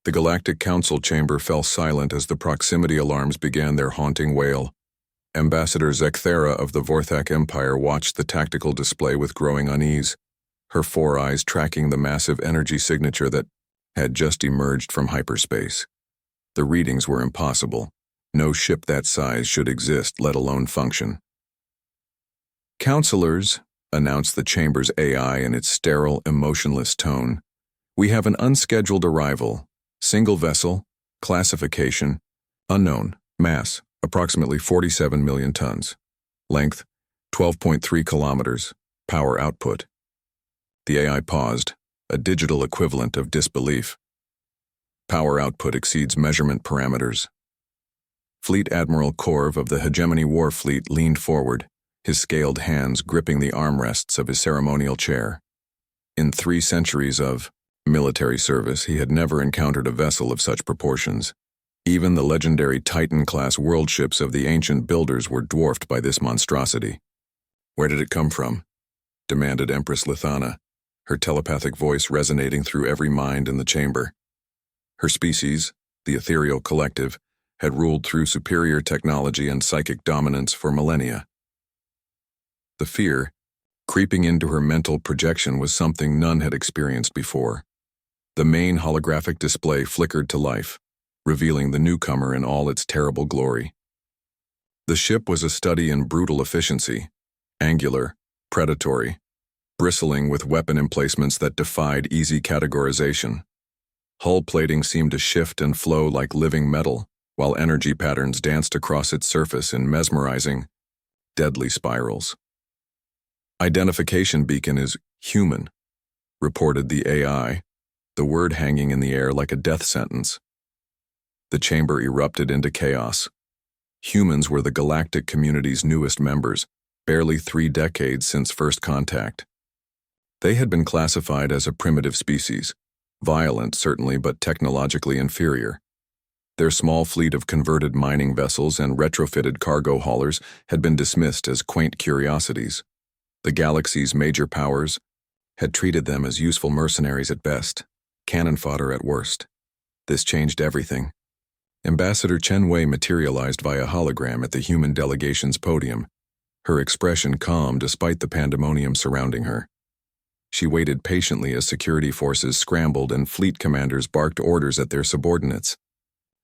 The Galactic Council chamber fell silent as the proximity alarms began their haunting wail. Ambassador Zekthera of the Vorthak Empire watched the tactical display with growing unease, her four eyes tracking the massive energy signature that had just emerged from hyperspace. The readings were impossible. No ship that size should exist, let alone function. "Counselors," announced the chamber's AI in its sterile, emotionless tone, "we have an unscheduled arrival. Single vessel, classification, unknown, mass, approximately 47 million tons. Length, 12.3 kilometers, power output." The AI paused, a digital equivalent of disbelief. Power output exceeds measurement parameters. Fleet Admiral Korv of the Hegemony War Fleet leaned forward, his scaled hands gripping the armrests of his ceremonial chair. In 3 centuries of military service, he had never encountered a vessel of such proportions. Even the legendary Titan-class world ships of the ancient builders were dwarfed by this monstrosity. "Where did it come from?" demanded Empress Lithana, her telepathic voice resonating through every mind in the chamber. Her species, the ethereal collective, had ruled through superior technology and psychic dominance for millennia. The fear, creeping into her mental projection, was something none had experienced before. The main holographic display flickered to life, revealing the newcomer in all its terrible glory. The ship was a study in brutal efficiency, angular, predatory, bristling with weapon emplacements that defied easy categorization. Hull plating seemed to shift and flow like living metal, while energy patterns danced across its surface in mesmerizing, deadly spirals. "Identification beacon is human," reported the AI, the word hanging in the air like a death sentence. The chamber erupted into chaos. Humans were the galactic community's newest members, barely 3 decades since first contact. They had been classified as a primitive species, violent certainly, but technologically inferior. Their small fleet of converted mining vessels and retrofitted cargo haulers had been dismissed as quaint curiosities. The galaxy's major powers had treated them as useful mercenaries at best, cannon fodder at worst. This changed everything. Ambassador Chen Wei materialized via hologram at the human delegation's podium, her expression calm despite the pandemonium surrounding her. She waited patiently as security forces scrambled and fleet commanders barked orders at their subordinates.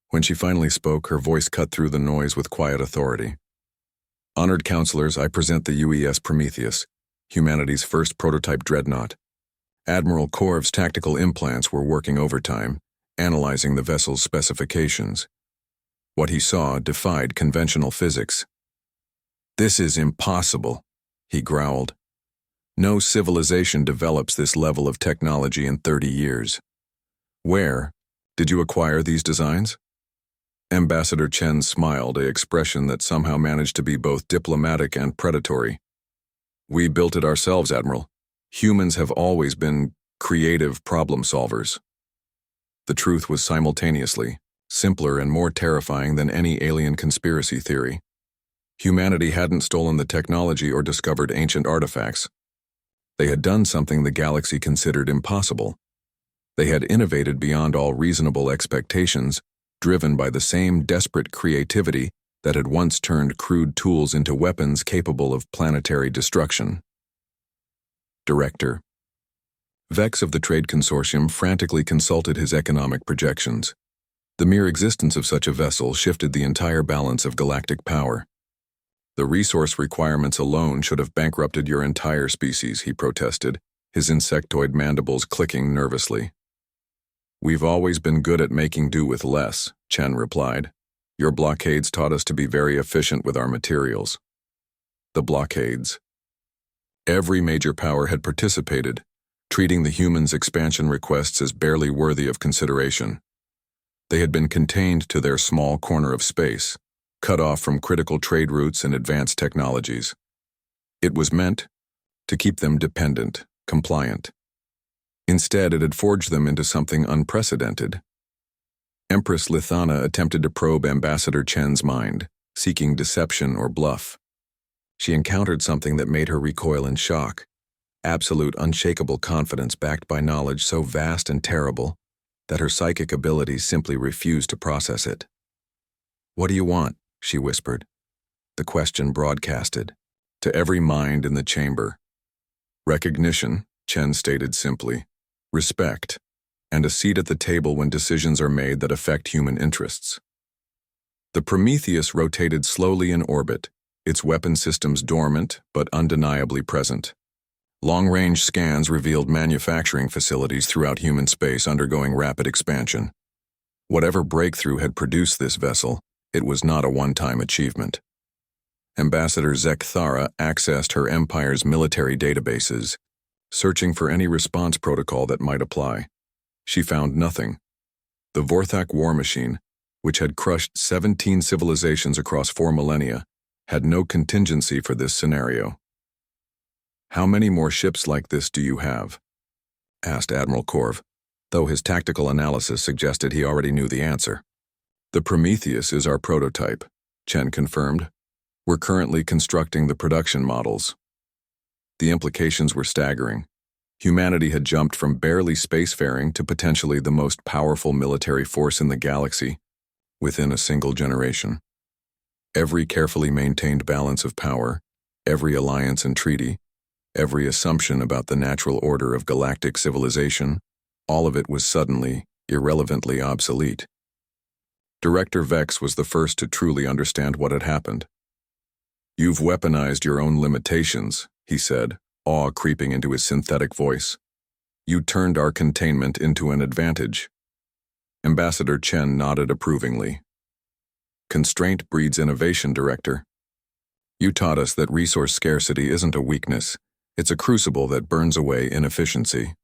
When she finally spoke, her voice cut through the noise with quiet authority. "Honored counselors, I present the UES Prometheus, humanity's first prototype Dreadnought. Admiral Korv's tactical implants were working overtime, analyzing the vessel's specifications. What he saw defied conventional physics. "This is impossible," he growled. "No civilization develops this level of technology in 30 years. Where did you acquire these designs?" Ambassador Chen smiled, an expression that somehow managed to be both diplomatic and predatory. "We built it ourselves, Admiral. Humans have always been creative problem solvers." The truth was simultaneously simpler and more terrifying than any alien conspiracy theory. Humanity hadn't stolen the technology or discovered ancient artifacts. They had done something the galaxy considered impossible. They had innovated beyond all reasonable expectations, driven by the same desperate creativity that had once turned crude tools into weapons capable of planetary destruction. Director. Vex of the Trade Consortium frantically consulted his economic projections. The mere existence of such a vessel shifted the entire balance of galactic power. "The resource requirements alone should have bankrupted your entire species," he protested, his insectoid mandibles clicking nervously. "We've always been good at making do with less," Chen replied. "Your blockades taught us to be very efficient with our materials." The blockades. Every major power had participated, treating the humans' expansion requests as barely worthy of consideration. They had been contained to their small corner of space, cut off from critical trade routes and advanced technologies. It was meant to keep them dependent, compliant. Instead, it had forged them into something unprecedented. Empress Lithana attempted to probe Ambassador Chen's mind, seeking deception or bluff. She encountered something that made her recoil in shock. Absolute, unshakable confidence backed by knowledge so vast and terrible, that her psychic abilities simply refused to process it. "What do you want?" she whispered. The question broadcasted to every mind in the chamber. "Recognition," Chen stated simply, "respect, and a seat at the table when decisions are made that affect human interests." The Prometheus rotated slowly in orbit, its weapon systems dormant but undeniably present. Long-range scans revealed manufacturing facilities throughout human space undergoing rapid expansion. Whatever breakthrough had produced this vessel, it was not a one-time achievement. Ambassador Thara accessed her empire's military databases, searching for any response protocol that might apply. She found nothing. The Vorthak war machine, which had crushed 17 civilizations across 4 millennia, had no contingency for this scenario. "How many more ships like this do you have?" asked Admiral Korv, though his tactical analysis suggested he already knew the answer. "The Prometheus is our prototype," Chen confirmed. "We're currently constructing the production models." The implications were staggering. Humanity had jumped from barely spacefaring to potentially the most powerful military force in the galaxy within a single generation. Every carefully maintained balance of power, every alliance and treaty, every assumption about the natural order of galactic civilization, all of it was suddenly, irrelevantly obsolete. Director Vex was the first to truly understand what had happened. "You've weaponized your own limitations," he said, awe creeping into his synthetic voice. "You turned our containment into an advantage." Ambassador Chen nodded approvingly. "Constraint breeds innovation, Director. You taught us that resource scarcity isn't a weakness, it's a crucible that burns away inefficiency."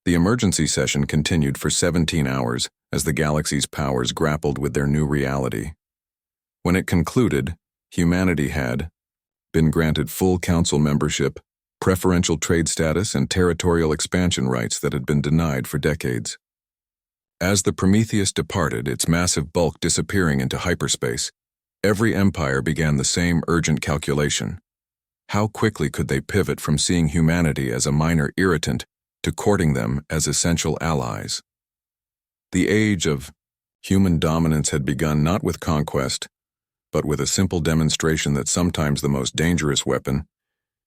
The emergency session continued for 17 hours as the galaxy's powers grappled with their new reality. When it concluded, humanity had been granted full council membership, preferential trade status, and territorial expansion rights that had been denied for decades. As the Prometheus departed, its massive bulk disappearing into hyperspace, every empire began the same urgent calculation. How quickly could they pivot from seeing humanity as a minor irritant to courting them as essential allies? The age of human dominance had begun not with conquest, but with a simple demonstration that sometimes the most dangerous weapon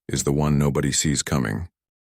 is the one nobody sees coming.